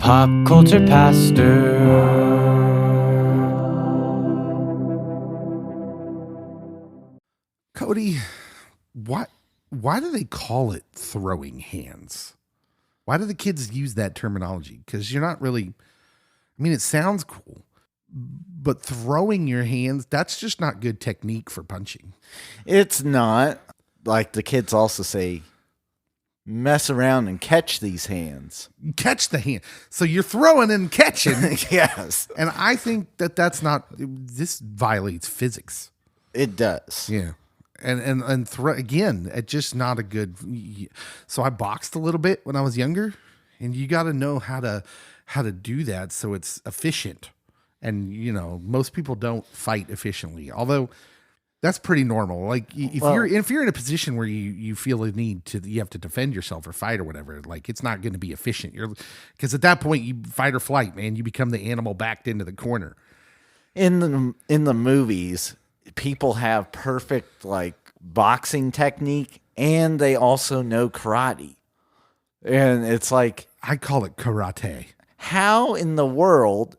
Pop Culture Pastor. Cody, why do they call it throwing hands? Why do the kids use that terminology? Because you're not really, I mean, it sounds cool, but throwing your hands, that's just not good technique for punching. It's not. Like the kids also say, mess around and catch these hands. Catch the hand. So you're throwing and catching. Yes. And I think that's not, this violates physics. It does. Yeah. And again, it's just not a good. So I boxed a little bit when I was younger, and you got to know how to do that so it's efficient. And most people don't fight efficiently, although that's pretty normal. Like if you're in a position where you feel a need to, you have to defend yourself or fight or whatever. Like it's not going to be efficient. Because at that point you fight or flight, man. You become the animal backed into the corner. In the movies, people have perfect like boxing technique, and they also know karate. And it's like, I call it karate. How in the world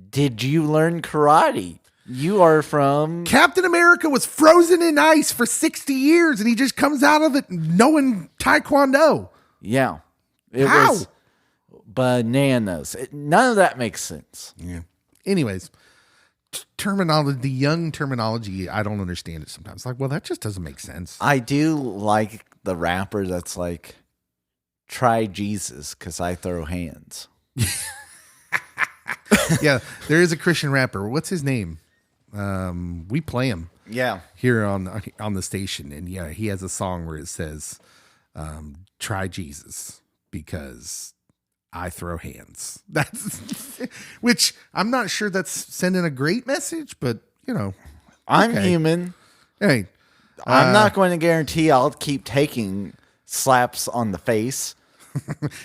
did you learn karate? You are from... Captain America was frozen in ice for 60 years, and he just comes out of it knowing Taekwondo. Yeah. It How? was bananas. None of that makes sense. Yeah. Anyways, terminology, the young terminology, I don't understand it sometimes. Like, well, that just doesn't make sense. I do like the rapper that's like, try Jesus because I throw hands. Yeah, there is a Christian rapper. What's his name? We play him. Yeah. Here on the station. And yeah, he has a song where it says, try Jesus because I throw hands. That's which I'm not sure that's sending a great message, but I'm okay. human. Hey, I'm not going to guarantee I'll keep taking slaps on the face.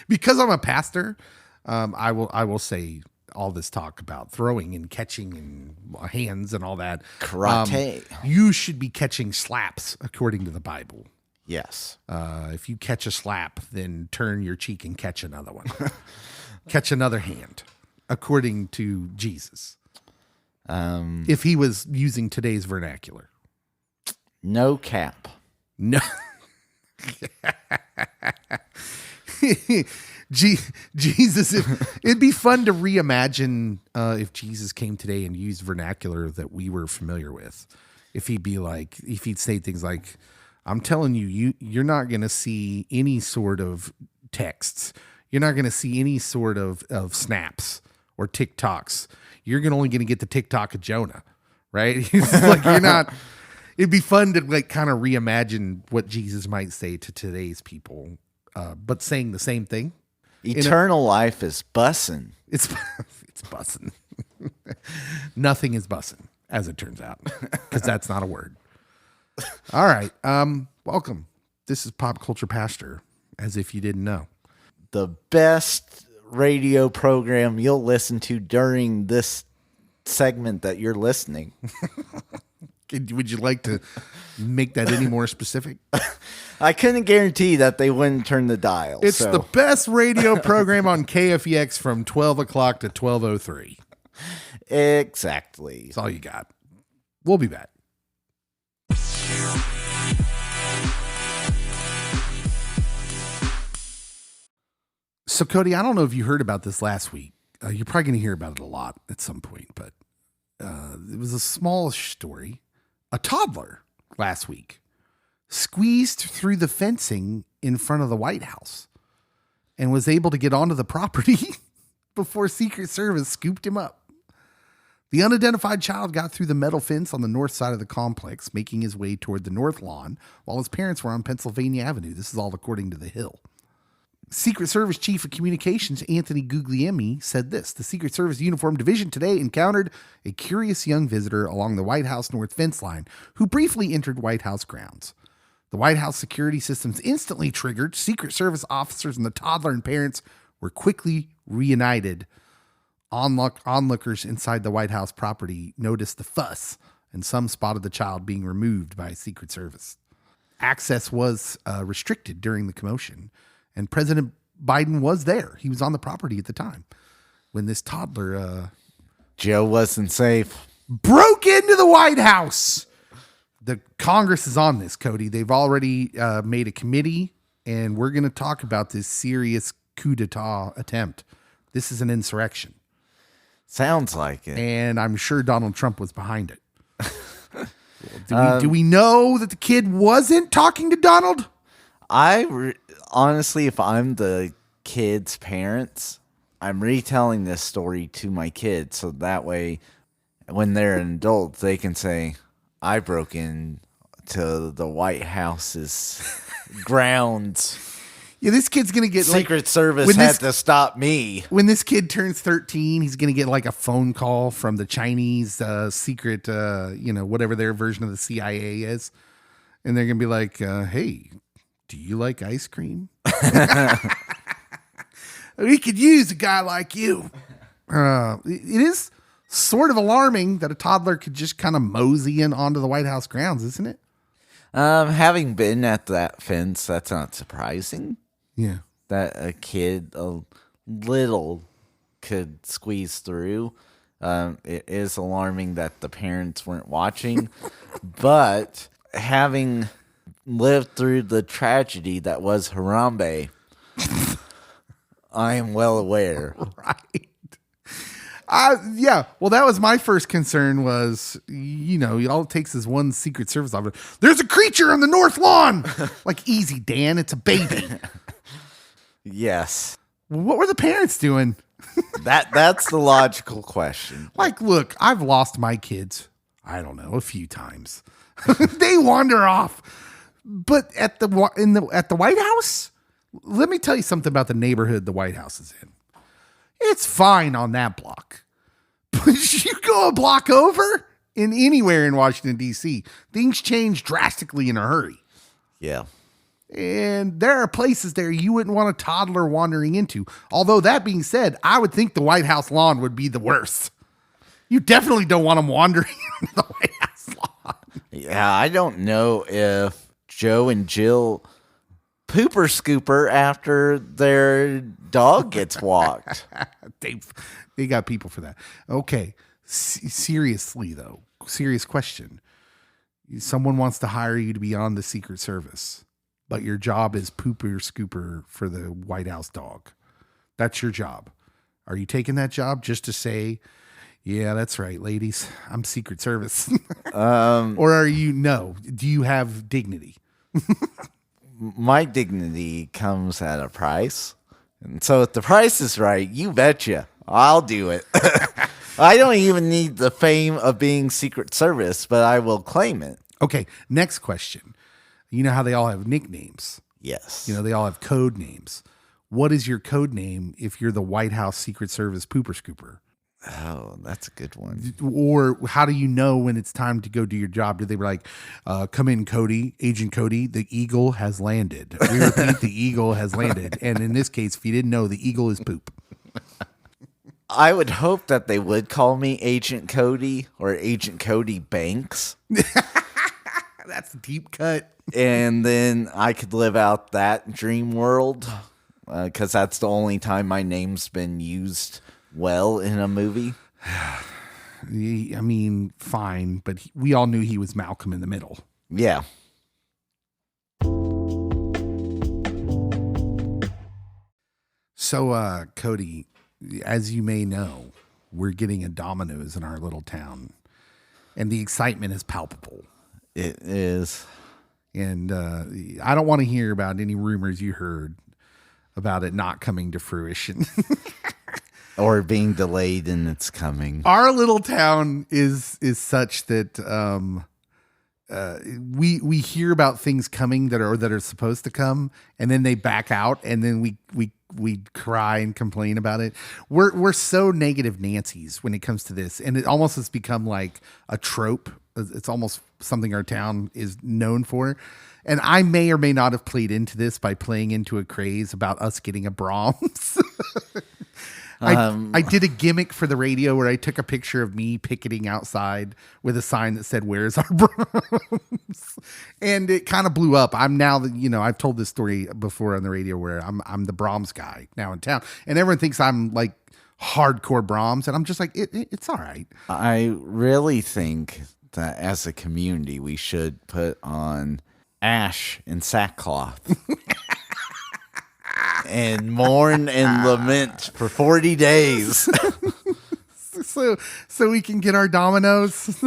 Because I'm a pastor. I will say all this talk about throwing and catching and hands and all that. Karate. You should be catching slaps according to the Bible. Yes. If you catch a slap, then turn your cheek and catch another one. Catch another hand, according to Jesus. If he was using today's vernacular. No cap. No. Jesus, it'd be fun to reimagine if Jesus came today and used vernacular that we were familiar with. If he'd say things like, I'm telling you're not going to see any sort of texts. You're not going to see any sort of snaps or TikToks. You're only going to get the TikTok of Jonah, right? Like you're not. It'd be fun to like kind of reimagine what Jesus might say to today's people, but saying the same thing. Eternal life is bussin'. It's bussin'. Nothing is bussin', as it turns out, because that's not a word. All right. Welcome. This is Pop Culture Pastor, as if you didn't know. The best radio program you'll listen to during this segment that you're listening. Would you like to make that any more specific? I couldn't guarantee that they wouldn't turn the dial. It's the best radio program on KFEX from 12 o'clock to 12:03. Exactly. That's all you got. We'll be back. So, Cody, I don't know if you heard about this last week. You're probably going to hear about it a lot at some point, but it was a smallish story. A toddler last week squeezed through the fencing in front of the White House and was able to get onto the property before Secret Service scooped him up. The unidentified child got through the metal fence on the north side of the complex, making his way toward the north lawn while his parents were on Pennsylvania Avenue. This is all according to The Hill. Secret Service Chief of Communications Anthony Guglielmi said this: the Secret Service Uniform Division today encountered a curious young visitor along the White House north fence line who briefly entered White House grounds. The White House security systems instantly triggered. Secret Service officers and the toddler and parents were quickly reunited. Onlookers inside the White House property noticed the fuss, and some spotted the child being removed by Secret Service. Access was restricted during the commotion, and President Biden was there. He was on the property at the time when this toddler Joe wasn't safe. broke into the White House. The Congress is on this, Cody. They've already made a committee, and we're going to talk about this serious coup d'etat attempt. This is an insurrection. Sounds like it. And I'm sure Donald Trump was behind it. Do we know that the kid wasn't talking to Donald? Honestly, if I'm the kid's parents, I'm retelling this story to my kids. So that way, when they're an adult, they can say, I broke into the White House's grounds. Yeah, this kid's going to get Secret Service had to stop me. When this kid turns 13, he's going to get like a phone call from the Chinese secret, whatever their version of the CIA is. And they're going to be like, hey, do you like ice cream? We could use a guy like you. It is sort of alarming that a toddler could just kind of mosey in onto the White House grounds, isn't it? Having been at that fence, that's not surprising. Yeah. That a kid, a little, could squeeze through. It is alarming that the parents weren't watching. But having lived through the tragedy that was Harambe, I am well aware. Right. Yeah. Well, that was my first concern was, all it takes is one Secret Service officer. There's a creature on the north lawn. Like, easy, Dan. It's a baby. Yes. What were the parents doing? That's the logical question. Like, look, I've lost my kids, I don't know, a few times. They wander off. But at the White House, let me tell you something about the neighborhood the White House is in. It's fine on that block. But you go a block over in anywhere in Washington, D.C., things change drastically in a hurry. Yeah. And there are places there you wouldn't want a toddler wandering into. Although that being said, I would think the White House lawn would be the worst. You definitely don't want them wandering into the White House lawn. Yeah, I don't know if Joe and Jill pooper scooper after their dog gets walked. They got people for that. Okay. Seriously, though, serious question. Someone wants to hire you to be on the Secret Service, but your job is pooper scooper for the White House dog. That's your job. Are you taking that job just to say, yeah, that's right, ladies, I'm Secret Service? Or are you, no? Do you have dignity? My dignity comes at a price. And so if the price is right, you betcha, I'll do it. I don't even need the fame of being Secret Service, but I will claim it. Okay, next question. You know how they all have nicknames? Yes. They all have code names. What is your code name if you're the White House Secret Service pooper scooper? Oh, that's a good one. Or how do you know when it's time to go do your job? Do they be like, come in, Cody, Agent Cody, the eagle has landed. We repeat, the eagle has landed. And in this case, if you didn't know, the eagle is poop. I would hope that they would call me Agent Cody or Agent Cody Banks. That's a deep cut. And then I could live out that dream world because that's the only time my name's been used well in a movie. I mean, fine, but we all knew he was Malcolm in the Middle. Yeah. So, Cody, as you may know, we're getting a Domino's in our little town, and the excitement is palpable. It is. And I don't want to hear about any rumors you heard about it not coming to fruition. Or being delayed in its coming. Our little town is such that we hear about things coming that are supposed to come, and then they back out, and then we cry and complain about it. We're so negative Nancy's when it comes to this, and it almost has become like a trope. It's almost something our town is known for. And I may or may not have played into this by playing into a craze about us getting a Brahms. I did a gimmick for the radio where I took a picture of me picketing outside with a sign that said, "Where's our brooms?" And it kind of blew up. I'm now I've told this story before on the radio where I'm the Brahms guy now in town, and everyone thinks I'm like hardcore Brahms, and I'm just like, it's all right. I really think that as a community, we should put on ash and sackcloth and mourn and lament for 40 days. So we can get our Dominoes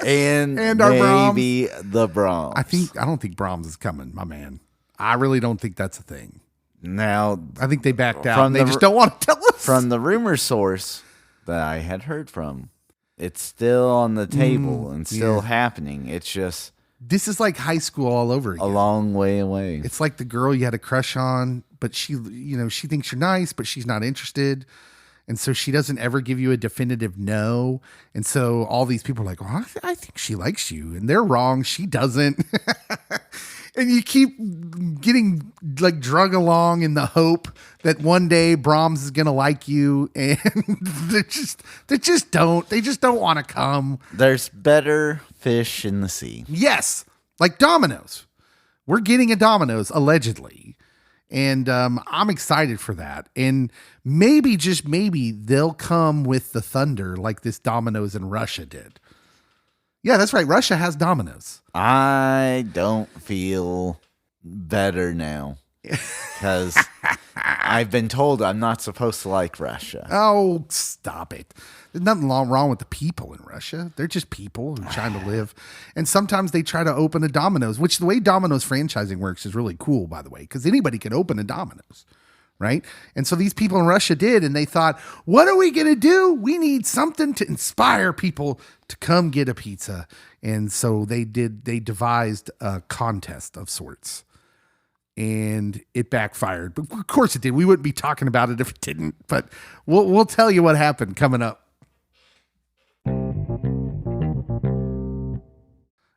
and our maybe the Brahms. I don't think Brahms is coming, my man. I really don't think that's a thing. Now, I think they backed out. They just don't want to tell us. From the rumor source that I had heard from, it's still on the table and still happening. It's just this is like high school all over again. A long way away. It's like the girl you had a crush on, but she thinks you're nice, but she's not interested. And so she doesn't ever give you a definitive no. And so all these people are like, well, I think she likes you. And they're wrong. She doesn't. And you keep getting like drug along in the hope that one day Brahms is going to like you. And they just don't want to come. There's better fish in the sea. Yes. Like Domino's. We're getting a Domino's allegedly. And I'm excited for that. And maybe, just maybe, they'll come with the thunder like this Domino's in Russia did. Yeah, that's right. Russia has Domino's. I don't feel better now because I've been told I'm not supposed to like Russia. Oh, stop it. There's nothing wrong with the people in Russia. They're just people who are trying to live. And sometimes they try to open a Domino's, which the way Domino's franchising works is really cool, by the way, because anybody can open a Domino's, right? And so these people in Russia did, and they thought, what are we going to do? We need something to inspire people to come get a pizza. And so they devised a contest of sorts. And it backfired. But of course it did. We wouldn't be talking about it if it didn't. But we'll tell you what happened coming up.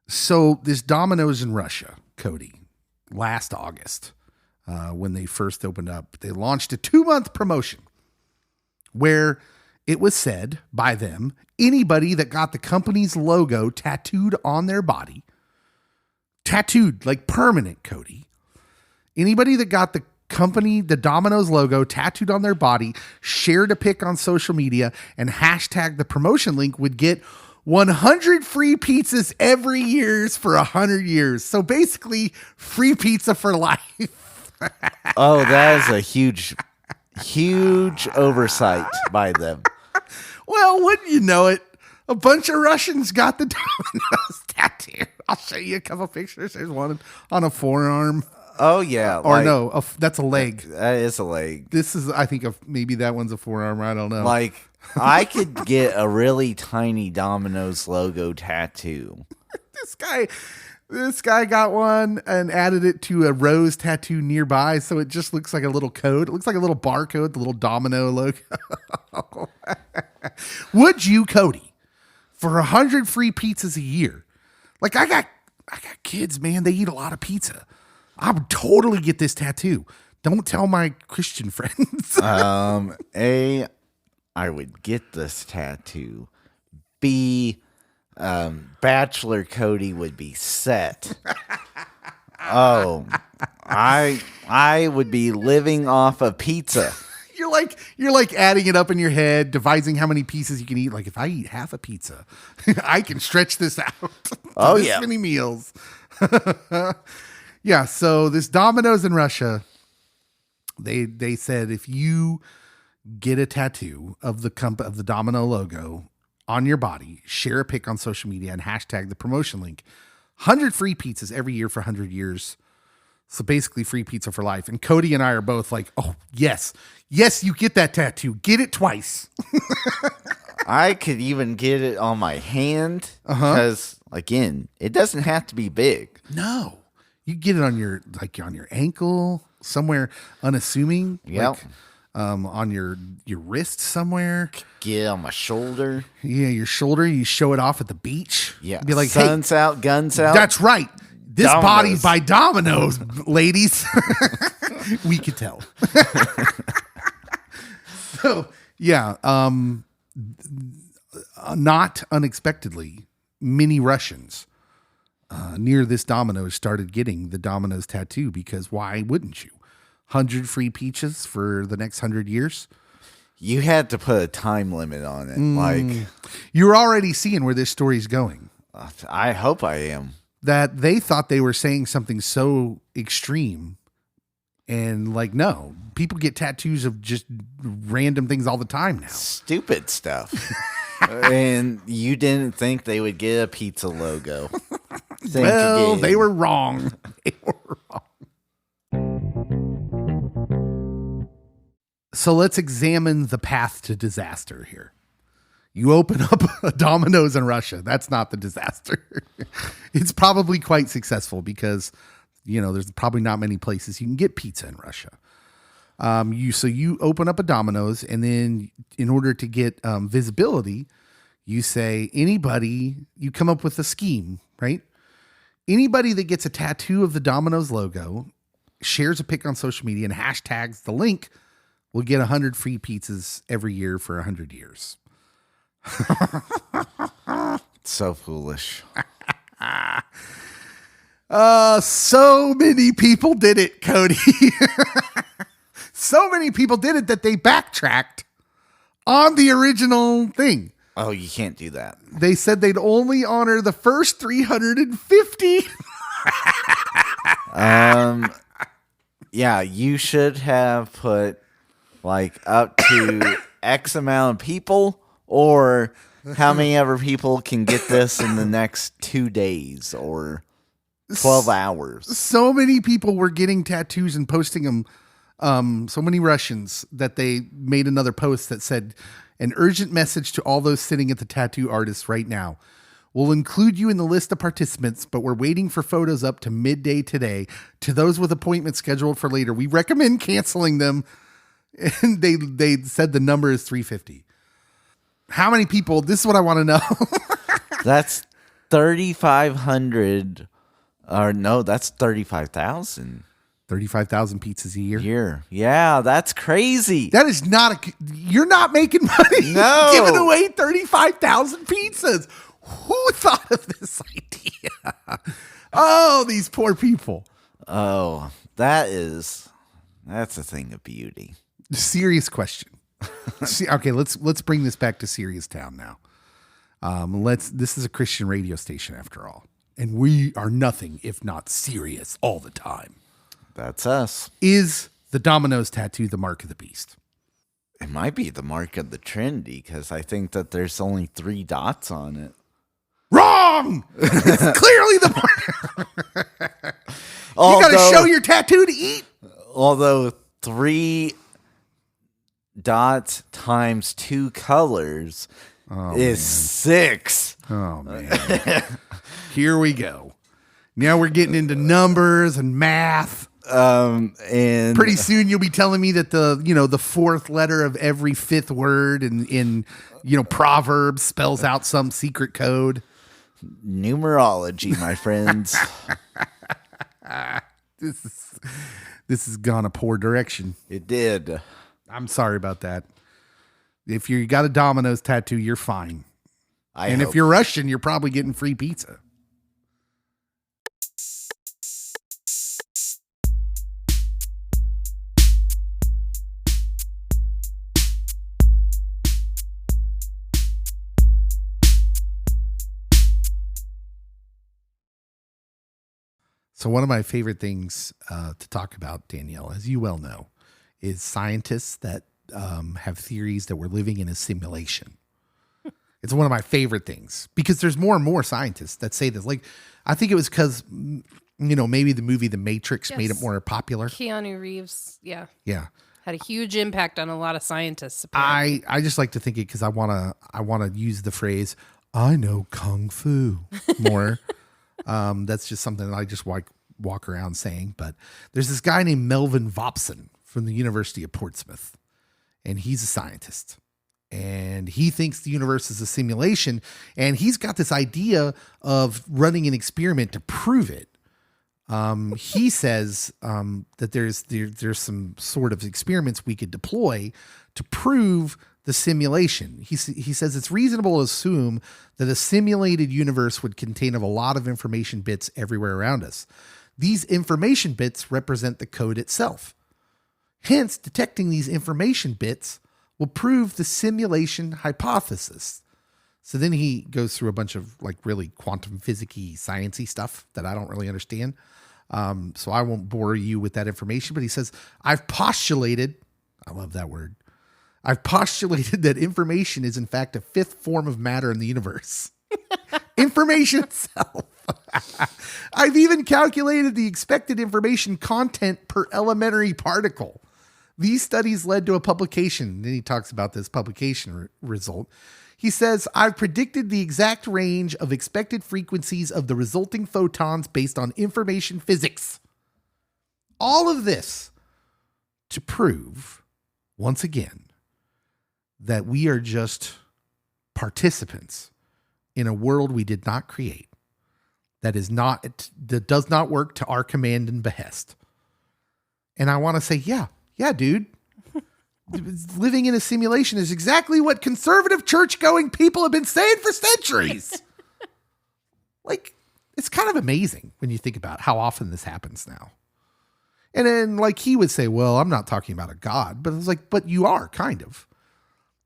So this Domino's in Russia, Cody, last August, when they first opened up, they launched a 2-month promotion where it was said by them, anybody that got the company's logo tattooed on their body, tattooed like permanent, Cody, anybody that got the Domino's logo tattooed on their body, shared a pic on social media, and hashtag the promotion link would get 100 free pizzas every year for 100 years. So basically, free pizza for life. Oh, that is a huge oversight by them. Well, wouldn't you know it? A bunch of Russians got the Domino's tattoo. I'll show you a couple pictures. There's one on a forearm. Oh, yeah. Or no, that's a leg. That is a leg. This is, I think, maybe that one's a forearm. I don't know. Like, I could get a really tiny Domino's logo tattoo. This guy got one and added it to a rose tattoo nearby, so it just looks like a little code. It looks like a little barcode, the little Domino logo. Would you, Cody, for 100 free pizzas a year? Like I got kids, man. They eat a lot of pizza. I would totally get this tattoo. Don't tell my Christian friends. I would get this tattoo. B, Bachelor Cody would be set. Oh, I would be living off of pizza. You're like adding it up in your head, devising how many pieces you can eat. Like if I eat half a pizza, I can stretch this out. Oh, this yeah. many meals. Yeah. So this Domino's in Russia, they said if you get a tattoo of the Domino logo on your body, share a pic on social media, and hashtag the promotion link, 100 free pizzas every year for 100 years. So basically free pizza for life. And Cody and I are both like, oh, yes, you get that tattoo. Get it twice. I could even get it on my hand because, again, it doesn't have to be big. No. You get it on your ankle, somewhere unassuming. Yep. Like, on your wrist somewhere. Get it on my shoulder. Yeah, your shoulder. You show it off at the beach. Yeah. Be like, Sun's out, guns out. That's right. This Domino's. body's by Domino's, ladies. We could tell. So yeah, not unexpectedly, many Russians near this Domino's started getting the Domino's tattoo because why wouldn't you? 100 free peaches for the next 100 years. You had to put a time limit on it. Like, You're already seeing where this story's going. I hope I am. That they thought they were saying something so extreme. And like, no, people get tattoos of just random things all the time now. Stupid stuff. And you didn't think they would get a pizza logo. Think Well, again. they were wrong. They were wrong. So let's examine the path to disaster here. You open up a Domino's in Russia. That's not the disaster. It's probably quite successful because, there's probably not many places you can get pizza in Russia. You open up a Domino's, and then in order to get visibility, you say you come up with a scheme, right? Anybody that gets a tattoo of the Domino's logo, shares a pic on social media, and hashtags the link will get 100 free pizzas every year for 100 years. So foolish. So many people did it, Cody. So many people did it that they backtracked on the original thing. Oh, you can't do that. They said they'd only honor the first 350. Yeah, you should have put like up to X amount of people, or how many ever people can get this in the next 2 days or 12 hours. So many people were getting tattoos and posting them. So many Russians that they made another post that said, an urgent message to all those sitting at the tattoo artist right now. We'll include you in the list of participants, but we're waiting for photos up to midday today. To those with appointments scheduled for later, we recommend canceling them. And they said the number is 350. How many people? This is what I want to know. That's 3,500. Or no, that's 35,000 35,000 pizzas a year. year. Yeah, that's crazy. That is not you're not making money. No. Giving away 35,000 pizzas. Who thought of this idea? Oh, these poor people. Oh, that's a thing of beauty. Serious question. Okay, let's bring this back to Serious Town now. This is a Christian radio station after all, and we are nothing if not serious all the time. That's us. Is the Domino's tattoo the mark of the beast? It might be the mark of the Trinity because I think that there's only 3 dots on it. Wrong! It's clearly the mark. You got to show your tattoo to eat. Although 3 dots times 2 colors is 6. Oh, man. Here we go. Now we're getting into numbers and math. And Pretty soon you'll be telling me that the fourth letter of every fifth word in Proverbs spells out some secret code. numerology, my friends. This has gone a poor direction. It did. I'm sorry about that. If you got a Domino's tattoo, you're fine. If you're Russian, you're probably getting free pizza. So one of my favorite things to talk about, Danielle, as you well know, is scientists that have theories that we're living in a simulation. It's one of my favorite things because there's more and more scientists that say this. Like, I think it was because, maybe the movie The Matrix made it more popular. Keanu Reeves, yeah. Had a huge impact on a lot of scientists. Apparently. I just like to think it because I want to use the phrase, I know Kung Fu more. That's just something that I just walk around saying. But there's this guy named Melvin Vopson from the University of Portsmouth, and he's a scientist. And he thinks the universe is a simulation, and he's got this idea of running an experiment to prove it. He says that there's some sort of experiments we could deploy to prove the simulation. He says it's reasonable to assume that a simulated universe would contain a lot of information bits everywhere around us. These information bits represent the code itself. Hence, detecting these information bits will prove the simulation hypothesis. So then he goes through a bunch of like really quantum physics-y, sciencey stuff that I don't really understand. So I won't bore you with that information, but he says, I've postulated, I love that word. I've postulated that information is in fact a fifth form of matter in the universe. Information itself. I've even calculated the expected information content per elementary particle. These studies led to a publication. Then he talks about this publication result. He says, I've predicted the exact range of expected frequencies of the resulting photons based on information physics. All of this to prove, once again, that we are just participants in a world we did not create, that does not work to our command and behest. And I want to say, yeah, dude. Living in a simulation is exactly what conservative church-going people have been saying for centuries. Like, it's kind of amazing when you think about how often this happens now. And then, like, he would say, well, I'm not talking about a God. But it's like, but you are, kind of.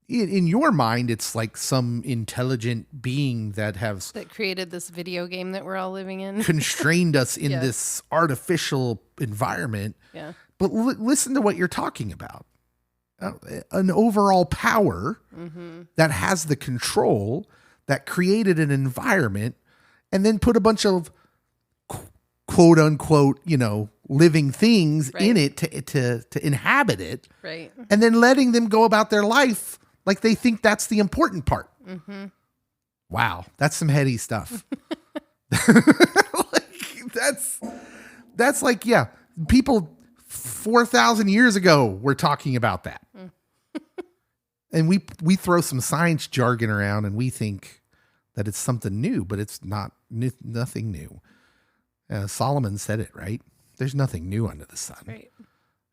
In your mind, it's like some intelligent being that created this video game that we're all living in. Constrained us in this artificial environment. Yeah. But listen to what you're talking about. An overall power that has the control, that created an environment and then put a bunch of quote unquote, living things in it to inhabit it. Right. And then letting them go about their life like they think that's the important part. Mm-hmm. Wow. That's some heady stuff. That's like, people 4,000 years ago were talking about that. And we throw some science jargon around and we think that it's something new, but it's not nothing new. Solomon said it, right? There's nothing new under the sun. Right.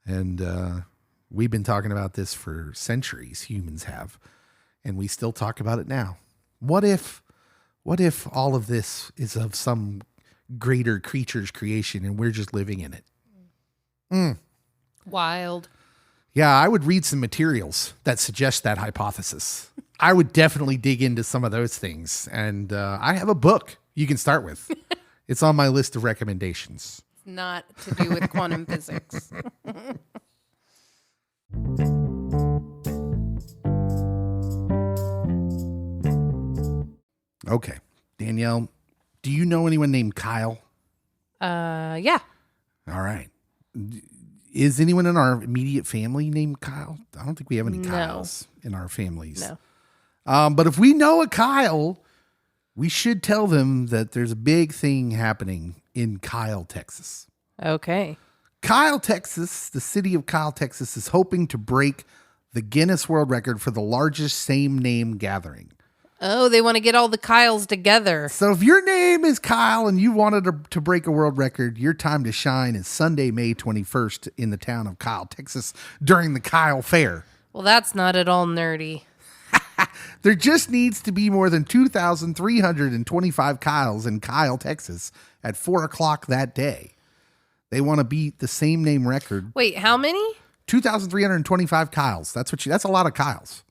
And we've been talking about this for centuries, humans have, and we still talk about it now. What if all of this is of some greater creature's creation and we're just living in it? Wild. Yeah, I would read some materials that suggest that hypothesis. I would definitely dig into some of those things. And I have a book you can start with. It's on my list of recommendations. Not to do with quantum physics. Okay. Danielle, do you know anyone named Kyle? Yeah. All right. Is anyone in our immediate family named Kyle? I don't think we have any Kyles in our families. No. But if we know a Kyle, we should tell them that there's a big thing happening in Kyle, Texas. Okay. Kyle, Texas, the city of Kyle, Texas, is hoping to break the Guinness World Record for the largest same-name gathering. Oh, they want to get all the Kyles together. So if your name is Kyle and you wanted to break a world record, your time to shine is Sunday, May 21st in the town of Kyle, Texas during the Kyle Fair. Well, that's not at all nerdy. There just needs to be more than 2,325 Kyles in Kyle, Texas at 4 o'clock that day. They want to beat the same name record. Wait, how many? 2,325 Kyles. That's a lot of Kyles.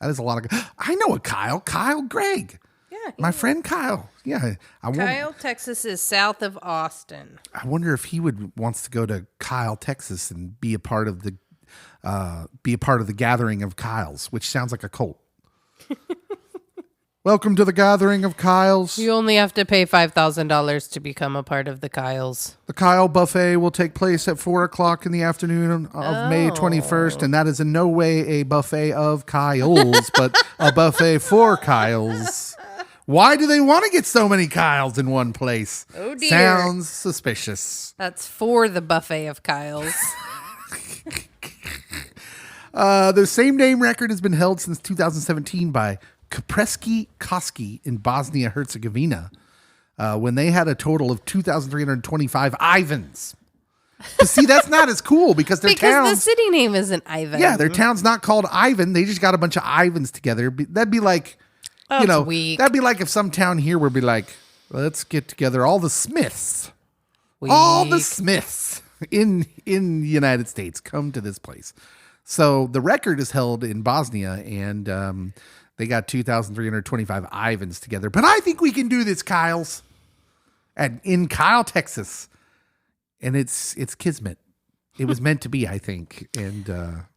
That is a lot of. I know a Kyle. Kyle Gregg. Yeah. My friend Kyle. Yeah. Kyle, Texas is south of Austin. I wonder if he wants to go to Kyle, Texas and be a part of the gathering of Kyles, which sounds like a cult. Welcome to the gathering of Kyles. You only have to pay $5,000 to become a part of the Kyles. The Kyle buffet will take place at 4 o'clock in the afternoon of May 21st, and that is in no way a buffet of Kyles, but a buffet for Kyles. Why do they want to get so many Kyles in one place? Oh, dear. Sounds suspicious. That's for the buffet of Kyles. The same name record has been held since 2017 by Kapreski Koski in Bosnia-Herzegovina. when they had a total of 2,325 Ivans. But see, that's not as cool because their Because towns, the city name isn't Ivan. yeah, their town's not called Ivan. They just got a bunch of Ivans together. That'd be like, That's weak. that'd be like if some town here would be like, let's get together all the Smiths. All the Weak. Smiths in the United States come to this place. So the record is held in Bosnia, and they got 2,325 Ivans together. But I think we can do this, Kyle's, in Kyle, Texas, and it's kismet. It was meant to be, I think. And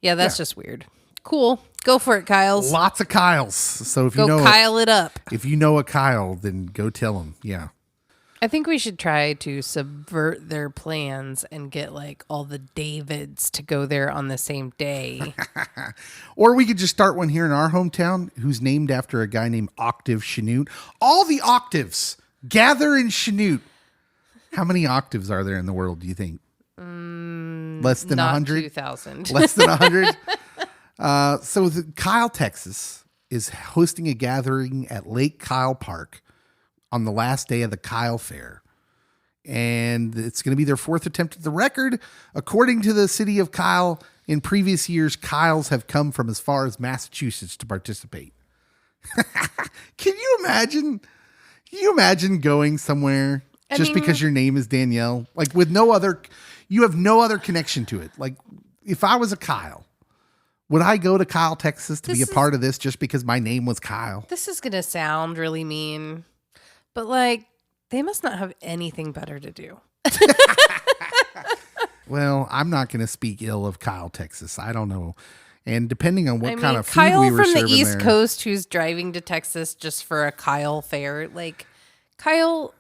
Yeah, that's just weird. Cool. Go for it, Kyles. lots of Kyles. So if Go you know Kyle it up. if you know a Kyle, then go tell him. Yeah. I think we should try to subvert their plans and get like all the Davids to go there on the same day. Or we could just start one here in our hometown who's named after a guy named Octave Chanute. All the octaves gather in Chanute. How many octaves are there in the world, do you think? Less than Not 100? 2,000. Less than 100? So Kyle, Texas is hosting a gathering at Lake Kyle Park on the last day of the Kyle Fair. And it's going to be their fourth attempt at the record. According to the city of Kyle, in previous years, Kyles have come from as far as Massachusetts to participate. Can you imagine? Can you imagine going somewhere just because your name is Danielle? Like with you have no other connection to it. Like if I was a Kyle, would I go to Kyle, Texas to be a part of this just because my name was Kyle? This is going to sound really mean, but like they must not have anything better to do. Well, I'm not going to speak ill of Kyle, Texas. I don't know. And depending on what kind of food Kyle we were from the serving East there, Coast who's driving to Texas just for a Kyle fair, like Kyle,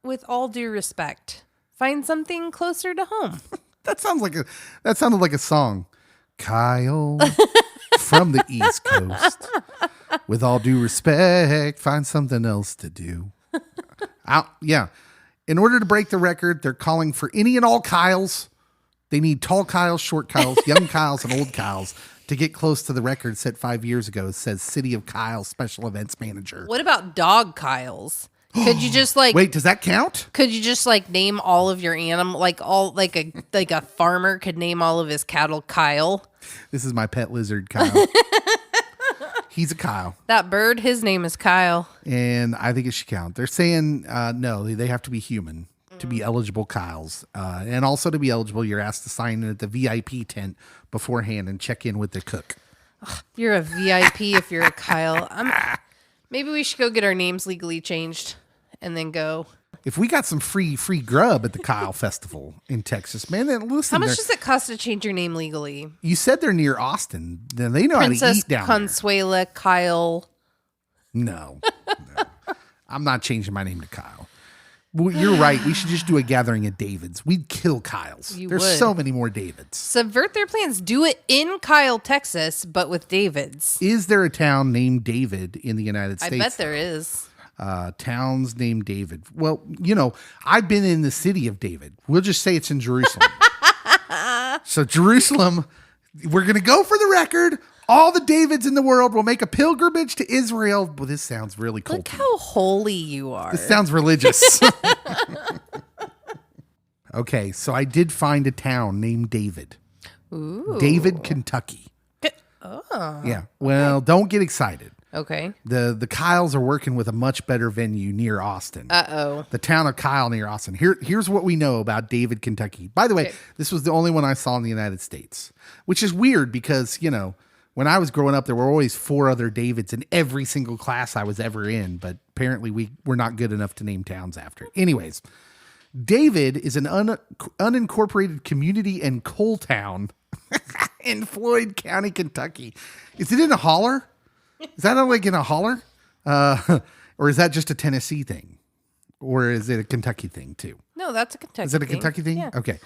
with all due respect, find something closer to home. that sounded like a song. Kyle from the East Coast. With all due respect, find something else to do. Yeah. In order to break the record, they're calling for any and all Kyles. They need tall Kyles, short Kyles, young Kyles, and old Kyles to get close to the record set 5 years ago, says City of Kyle Special Events Manager. What about dog Kyles? Could you just like Wait, does that count? Could you just like name all of your animal like a farmer could name all of his cattle Kyle? This is my pet lizard, Kyle. He's a Kyle. That bird, his name is Kyle. And I think it should count. They're saying no, they have to be human to be eligible Kyles. And also to be eligible, you're asked to sign in at the VIP tent beforehand and check in with the cook. You're a VIP if you're a Kyle. Maybe we should go get our names legally changed and then go. If we got some free grub at the Kyle Festival in Texas, man, then listen. How much does it cost to change your name legally? You said they're near Austin. Then they know how to Princess eat down Consuela Kyle. there. No. I'm not changing my name to Kyle. Well, you're right. We should just do a gathering at David's. We'd kill Kyle's. You There's would. so many more Davids. Subvert their plans. Do it in Kyle, Texas, but with Davids. Is there a town named David in the United States? I bet there is. Towns named David. Well, I've been in the city of David. We'll just say it's in Jerusalem. So Jerusalem, we're going to go for the record. All the Davids in the world will make a pilgrimage to Israel. Well, this sounds really cool. Look how holy you are. This sounds religious. Okay, so I did find a town named David. Ooh. David, Kentucky. Oh. Yeah. Well, don't get excited. Okay. The Kyles are working with a much better venue near Austin. Uh-oh. The town of Kyle near Austin. Here's what we know about David, Kentucky. By the way, This was the only one I saw in the United States, which is weird because, when I was growing up, there were always 4 other Davids in every single class I was ever in, but apparently we were not good enough to name towns after. Anyways, David is an unincorporated community and coal town in Floyd County, Kentucky. Is it in a holler? Is that like in a holler? Or is that just a Tennessee thing? Or is it a Kentucky thing too? No, that's a Kentucky thing. Is it a Kentucky thing? Yeah. Okay.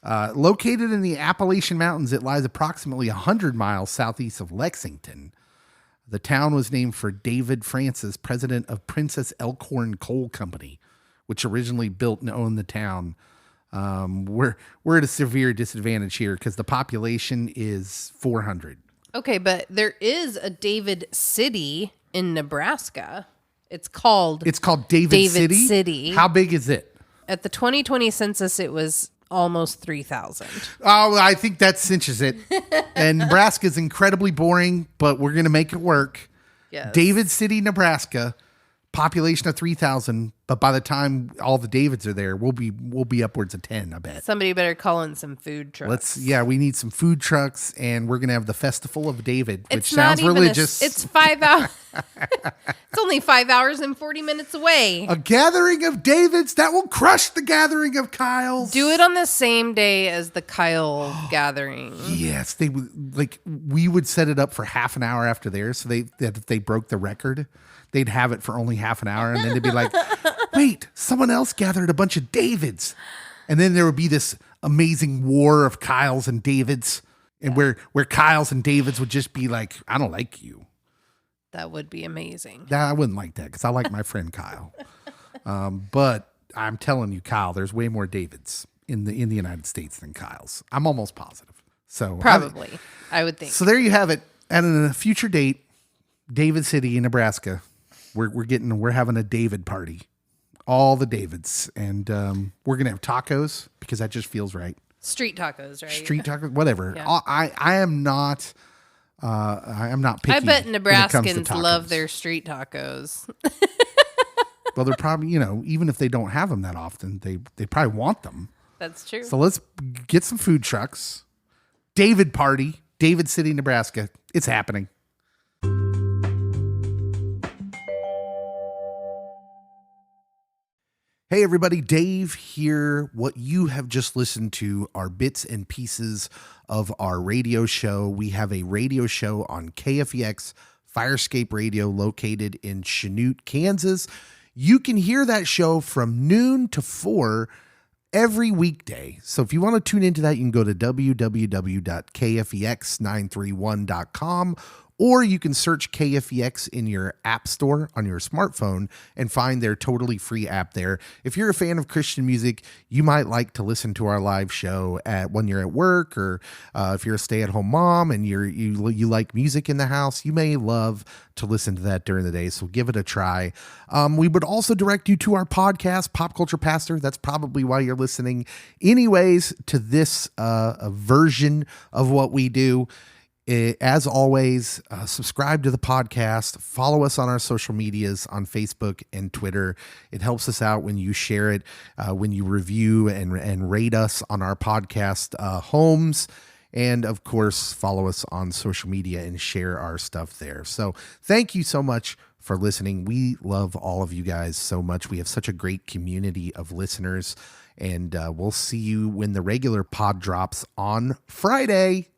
Located in the Appalachian Mountains, it lies approximately 100 miles southeast of Lexington. The town was named for David Francis, president of Princess Elkhorn Coal Company, which originally built and owned the town. We're at a severe disadvantage here because the population is 400. Okay, but there is a David City in Nebraska. It's called David City. City. How big is it? At the 2020 census, it was almost 3,000. Oh, I think that cinches it. And Nebraska is incredibly boring, but we're going to make it work. Yes. David City, Nebraska, population of 3,000. But by the time all the Davids are there, we'll be upwards of 10, I bet. Somebody better call in some food trucks. We need some food trucks, and we're going to have the Festival of David, which It's sounds not even religious. it's 5 hours. It's only 5 hours and 40 minutes away. A gathering of Davids that will crush the gathering of Kyles. Do it on the same day as the Kyle gathering. Yes, they would. We would set it up for half an hour after theirs, so if they broke the record, they'd have it for only half an hour, and then they'd be like, "Wait, someone else gathered a bunch of Davids," and then there would be this amazing war of Kyles and Davids, and where Kyles and Davids would just be like, "I don't like you." That would be amazing. I wouldn't like that because I like my friend Kyle. But I'm telling you, Kyle, there's way more Davids in the United States than Kyles. I'm almost positive. So Probably, I would think. So there you have it. At a future date, David City in Nebraska, we're having a David party. All the Davids, and we're gonna have tacos because that just feels right. Street tacos, right? Street tacos, whatever. Yeah. I am not. I am not picky. I bet when it comes to Nebraskans tacos. love their street tacos. Well, they're probably, even if they don't have them that often, they probably want them. That's true. So let's get some food trucks. David party, David City, Nebraska. It's happening. Hey everybody, Dave here. What you have just listened to are bits and pieces of our radio show. We have a radio show on KFEX Firescape Radio located in Chanute, Kansas. You can hear that show from noon to 4 every weekday. So if you want to tune into that, you can go to www.kfex931.com, or you can search KFEX in your app store on your smartphone and find their totally free app there. If you're a fan of Christian music, you might like to listen to our live show when you're at work, or if you're a stay-at-home mom and you like music in the house, you may love to listen to that during the day. So give it a try. We would also direct you to our podcast, Pop Culture Pastor. That's probably why you're listening anyways to this version of what we do. As always, subscribe to the podcast, follow us on our social medias on Facebook and Twitter. It helps us out when you share it, when you review and rate us on our podcast homes. And of course, follow us on social media and share our stuff there. So thank you so much for listening. We love all of you guys so much. We have such a great community of listeners, and we'll see you when the regular pod drops on Friday.